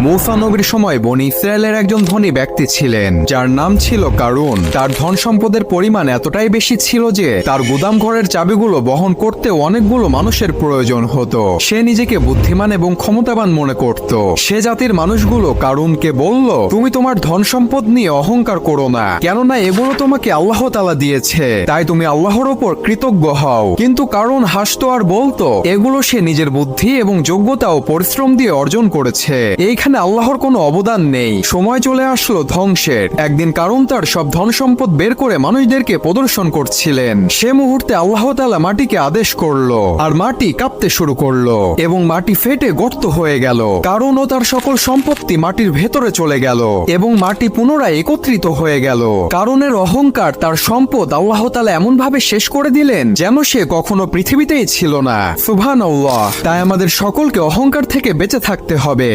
মূসা নবীর সময় বনী ইসরায়েলের একজন ধনী ব্যক্তি ছিলেন যার নাম ছিল কারুন। তার ধন সম্পদের পরিমাণ এতটাই বেশি ছিল যে তার গুদাম ঘরের চাবিগুলো বহন করতে অনেকগুলো মানুষের প্রয়োজন হতো। সে নিজেকে বুদ্ধিমান এবং ক্ষমতাবান মনে করত। সে জাতির মানুষগুলো কারুনকে বলল, তুমি তোমার ধন সম্পদ নিয়ে অহংকার করো না, কেননা এগুলো তোমাকে আল্লাহ তাআলা দিয়েছে, তাই তুমি আল্লাহর ওপর কৃতজ্ঞ হও। কিন্তু কারুন হাসতো আর বলতো, এগুলো সে নিজের বুদ্ধি এবং যোগ্যতা ও পরিশ্রম দিয়ে অর্জন করেছে, এইখানে আল্লাহর কোনো অবদান নেই। সময় চলে আসলো ধ্বংসের। একদিন কারুন তার সব ধন সম্পদ বের করে মানুষদেরকে প্রদর্শন করছিলেন। সে মুহূর্তে আল্লাহ তাআলা মাটিকে আদেশ করলো, আর মাটি কাঁপতে শুরু করলো এবং মাটি ফেটে গর্ত হয়ে গেল। কারুন ও তার সকল সম্পত্তি মাটির ভেতরে চলে গেল এবং মাটি পুনরায় একত্রিত হয়ে গেল। কারুনের অহংকার তার সম্পদ আল্লাহ তাআলা এমন ভাবে শেষ করে দিলেন যেন সে কখনো পৃথিবীতেই ছিল না। সুবহানাল্লাহ। তাই আমাদের সকলকে অহংকার থেকে বেঁচে থাকতে হবে।